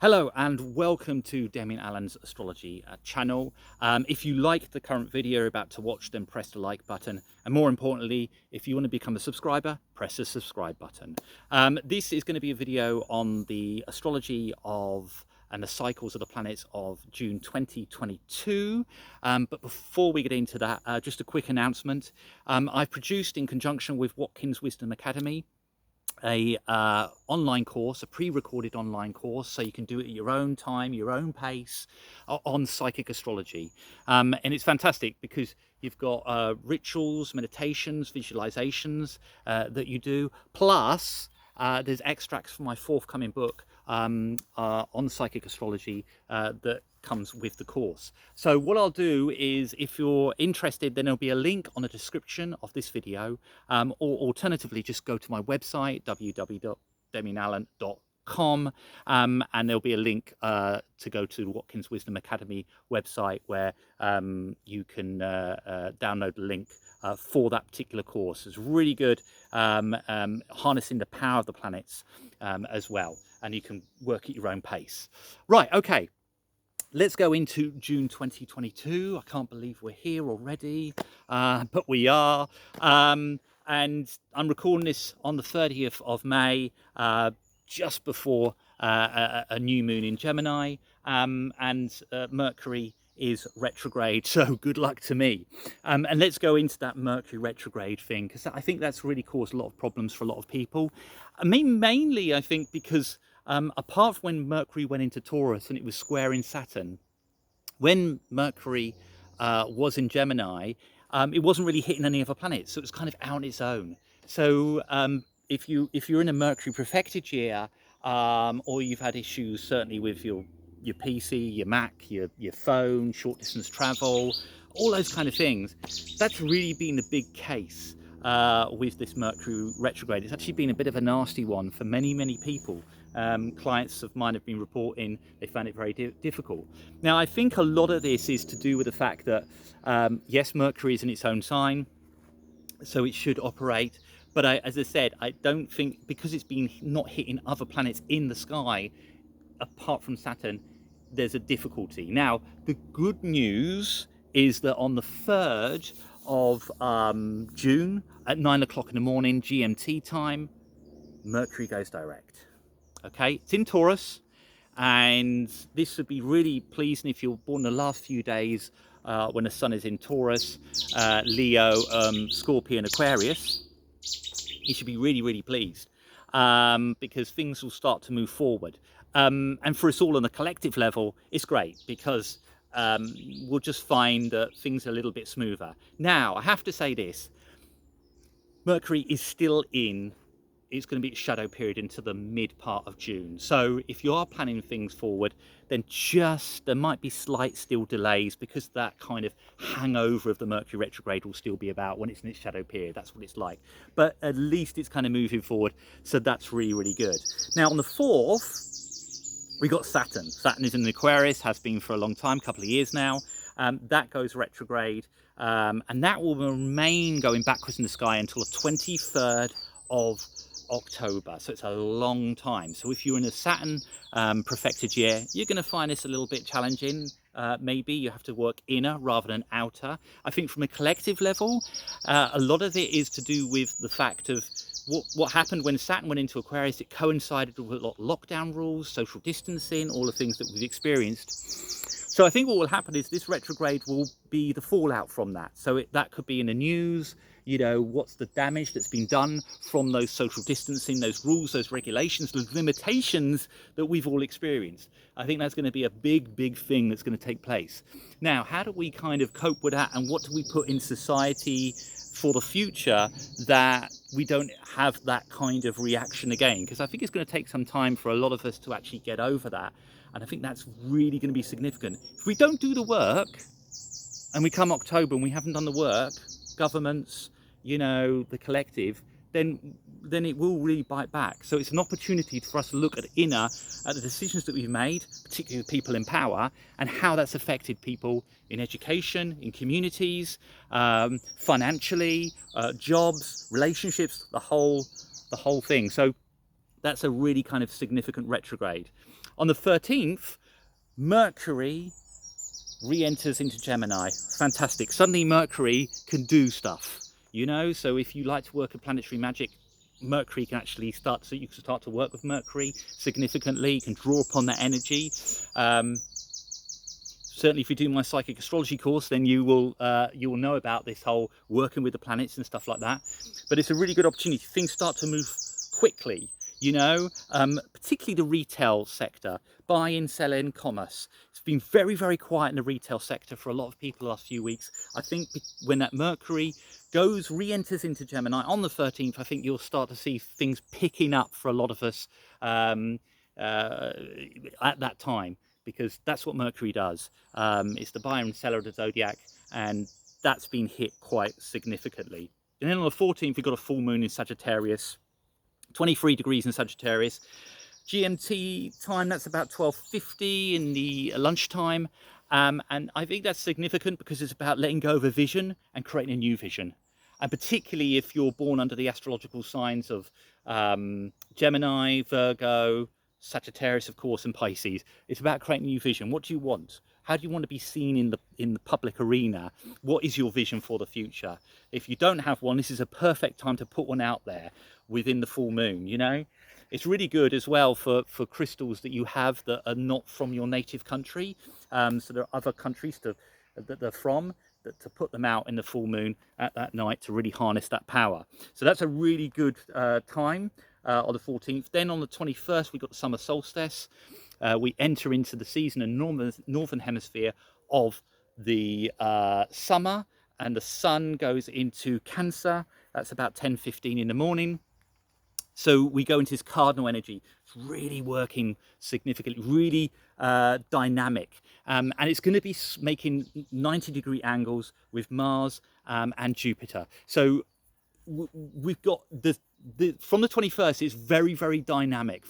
Hello and welcome to Demian Allan's astrology channel. If you like the current video you're about to watch, then press the like button. And more importantly, if you want to become a subscriber, press the subscribe button. This is going to be a video on the astrology of and the cycles of the planets of June 2022. But before we get into that, just a quick announcement. I've produced, in conjunction with Watkins Wisdom Academy, a online course, a pre-recorded online course, so you can do it at your own time, your own pace, on psychic astrology. And it's fantastic because you've got rituals, meditations, visualizations that you do, plus there's extracts from my forthcoming book on psychic astrology that comes with the course. So what I'll do is, if you're interested, then there'll be a link on the description of this video, or alternatively just go to my website www.demianallan.com, and there'll be a link to go to the Watkins Wisdom Academy website where you can download the link for that particular course. It's really good, harnessing the power of the planets as well, and you can work at your own pace. Right, okay. Let's go into June 2022. I can't believe we're here already, but we are. And I'm recording this on the 30th of May, just before a new moon in Gemini, and Mercury is retrograde, so good luck to me. And let's go into that Mercury retrograde thing, because I think that's really caused a lot of problems for a lot of people. I mean, mainly I think because apart from when Mercury went into Taurus and it was squaring Saturn, when Mercury was in Gemini, it wasn't really hitting any other planets, so it was kind of out on its own. So if you're in a Mercury perfected year, or you've had issues certainly with your PC, your Mac, your phone, short distance travel, all those kind of things, that's really been the big case with this Mercury retrograde. It's actually been a bit of a nasty one for many people. Clients of mine have been reporting they found it very difficult. Now, I think a lot of this is to do with the fact that yes, Mercury is in its own sign, so it should operate, but as I said, I don't think, because it's been not hitting other planets in the sky apart from Saturn, there's a difficulty. Now, the good news is that on the 3rd of June at 9 o'clock in the morning GMT time, Mercury goes direct. Okay, it's in Taurus, and this would be really pleasing if you're born the last few days when the sun is in Taurus, Leo, Scorpion, Aquarius. You should be really pleased, because things will start to move forward. And for us all on a collective level, it's great, because we'll just find that things are a little bit smoother. Now, I have to say this, Mercury is still in, it's going to be a shadow period into the mid part of June. So if you are planning things forward, then there might be slight still delays, because that kind of hangover of the Mercury retrograde will still be about when it's in its shadow period. That's what it's like. But at least it's kind of moving forward. So that's really good. Now, on the 4th, we got Saturn. Saturn is in Aquarius, has been for a long time, a couple of years now. That goes retrograde, and that will remain going backwards in the sky until the 23rd of October. So it's a long time. So if you're in a Saturn perfected year, you're going to find this a little bit challenging. Maybe you have to work inner rather than outer. I think from a collective level, a lot of it is to do with the fact of what happened when Saturn went into Aquarius. It coincided with a lot of lockdown rules, social distancing, all the things that we've experienced. So I think what will happen is this retrograde will be the fallout from that. So that could be in the news, you know, what's the damage that's been done from those social distancing, those rules, those regulations, those limitations that we've all experienced. I think that's going to be a big thing that's going to take place. Now, how do we kind of cope with that, and what do we put in society for the future that we don't have that kind of reaction again? Because I think it's going to take some time for a lot of us to actually get over that. And I think that's really going to be significant. If we don't do the work, and we come October and we haven't done the work, governments, you know, the collective, then it will really bite back. So it's an opportunity for us to look at the decisions that we've made, particularly the people in power, and how that's affected people in education, in communities, financially, jobs, relationships, the whole thing. So that's a really kind of significant retrograde. On the 13th, Mercury re-enters into Gemini. Fantastic. Suddenly Mercury can do stuff, you know. So if you like to work at planetary magic, Mercury can actually start, so you can start to work with Mercury significantly. You can draw upon that energy. Certainly if you do my psychic astrology course, then you will know about this whole working with the planets and stuff like that. But it's a really good opportunity. Things start to move quickly, you know, particularly the retail sector, buying, selling, commerce. It's been very, very quiet in the retail sector for a lot of people the last few weeks. I think when that Mercury re-enters into Gemini on the 13th, I think you'll start to see things picking up for a lot of us at that time, because that's what Mercury does. It's the buyer and seller of the zodiac, and that's been hit quite significantly. And then on the 14th, we've got a full moon in Sagittarius, 23 degrees in Sagittarius. GMT time, that's about 12:50 in the lunchtime. And I think that's significant because it's about letting go of a vision and creating a new vision. And particularly if you're born under the astrological signs of Gemini, Virgo, Sagittarius, of course, and Pisces. It's about creating a new vision. What do you want? How do you want to be seen in the public arena? What is your vision for the future? If you don't have one, this is a perfect time to put one out there within the full moon, you know? It's really good as well for crystals that you have that are not from your native country. So there are other countries that they're from, to put them out in the full moon at that night to really harness that power. So that's a really good time on the 14th. Then on the 21st, we've got the summer solstice. We enter into the season in northern hemisphere of the summer, and the sun goes into Cancer. That's about 10:15 in the morning. So we go into this cardinal energy. It's really working significantly, really dynamic. And it's going to be making 90-degree angles with Mars and Jupiter. So we've got from the 21st, it's very, very dynamic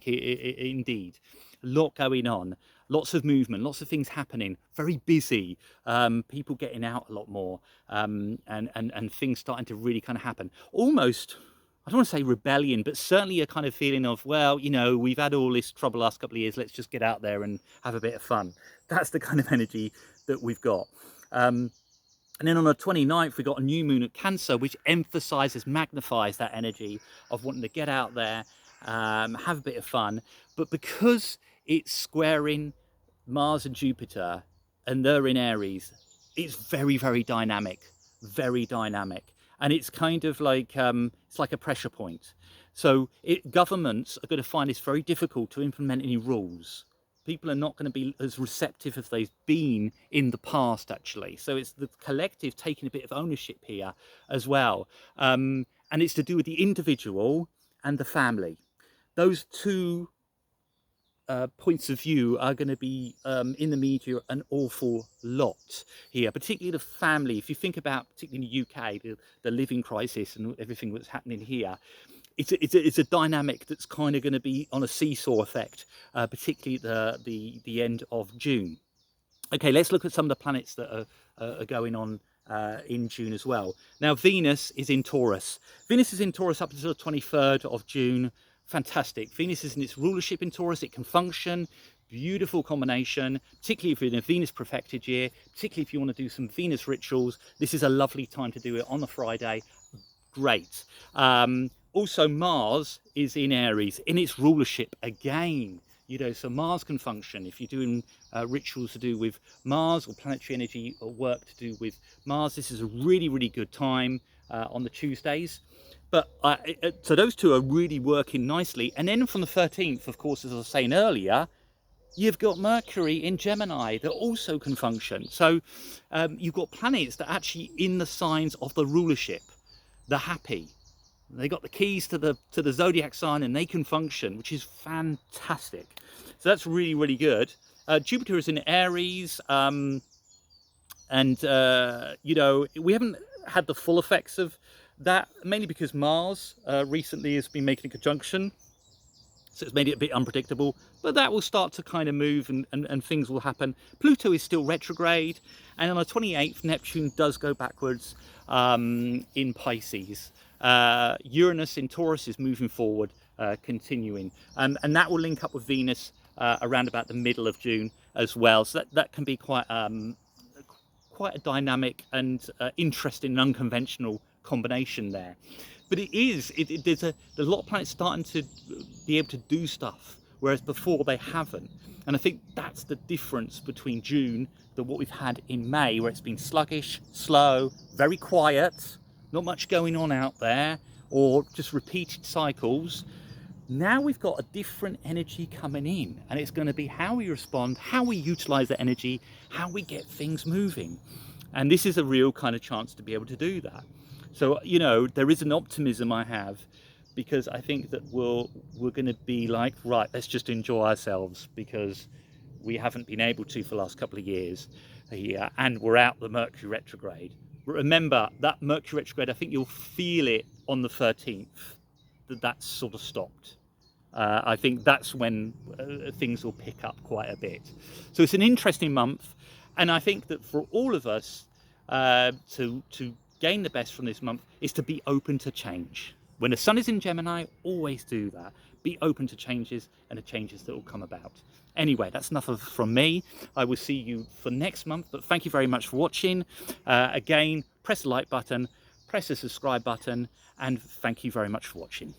indeed. A lot going on, lots of movement, lots of things happening, very busy, people getting out a lot more, and things starting to really kind of happen. Almost, I don't want to say rebellion, but certainly a kind of feeling of, well, you know, we've had all this trouble the last couple of years, let's just get out there and have a bit of fun. That's the kind of energy that we've got. And then on the 29th, we've got a new moon at Cancer, which magnifies that energy of wanting to get out there, have a bit of fun. But because it's squaring Mars and Jupiter, and they're in Aries, it's very, very dynamic, very dynamic. And it's kind of like, it's like a pressure point. So governments are going to find this very difficult to implement any rules. People are not going to be as receptive as they've been in the past, actually. So it's the collective taking a bit of ownership here as well. And it's to do with the individual and the family. Those two points of view are going to be in the media an awful lot here, particularly the family. If you think about, particularly in the UK, the living crisis and everything that's happening here, it's a dynamic that's kind of going to be on a seesaw effect, particularly the end of June. Okay, let's look at some of the planets that are going on in June as well. Now, Venus is in Taurus. Venus is in Taurus up until the 23rd of June. Fantastic. Venus is in its rulership in Taurus. It can function. Beautiful combination, particularly if you're in a Venus perfected year, particularly if you want to do some Venus rituals. This is a lovely time to do it on a Friday. Great. Also, Mars is in Aries, in its rulership again. You know, so Mars can function. If you're doing rituals to do with Mars or planetary energy or work to do with Mars, this is a really, really good time on the Tuesdays. But so those two are really working nicely. And then from the 13th, of course, as I was saying earlier, you've got Mercury in Gemini that also can function. So you've got planets that are actually in the signs of the rulership, the happy. They got the keys to the zodiac sign, and they can function, which is fantastic. So that's really, really good. Jupiter is in Aries, and you know, we haven't had the full effects of that, mainly because Mars recently has been making a conjunction, so it's made it a bit unpredictable. But that will start to kind of move, and things will happen. Pluto is still retrograde, and on the 28th, Neptune does go backwards in Pisces. Uranus in Taurus is moving forward continuing, and that will link up with Venus around about the middle of June as well. So that can be quite a dynamic and interesting and unconventional combination there. But there's a lot of planets starting to be able to do stuff, whereas before they haven't. And I think that's the difference between June than what we've had in May, where it's been sluggish, slow, very quiet, not much going on out there, or just repeated cycles. Now we've got a different energy coming in, and it's going to be how we respond, how we utilize that energy, how we get things moving. And this is a real kind of chance to be able to do that. So, you know, there is an optimism I have, because I think that we're going to be like, right, let's just enjoy ourselves, because we haven't been able to for the last couple of years. And we're out the Mercury retrograde. But remember, that Mercury retrograde, I think you'll feel it on the 13th, that's sort of stopped. I think that's when things will pick up quite a bit. So it's an interesting month, and I think that for all of us to gain the best from this month is to be open to change. When the sun is in Gemini, always do that. Be open to changes and the changes that will come about. Anyway, that's enough from me. I will see you for next month, but thank you very much for watching. Again, press the like button, press the subscribe button, and thank you very much for watching.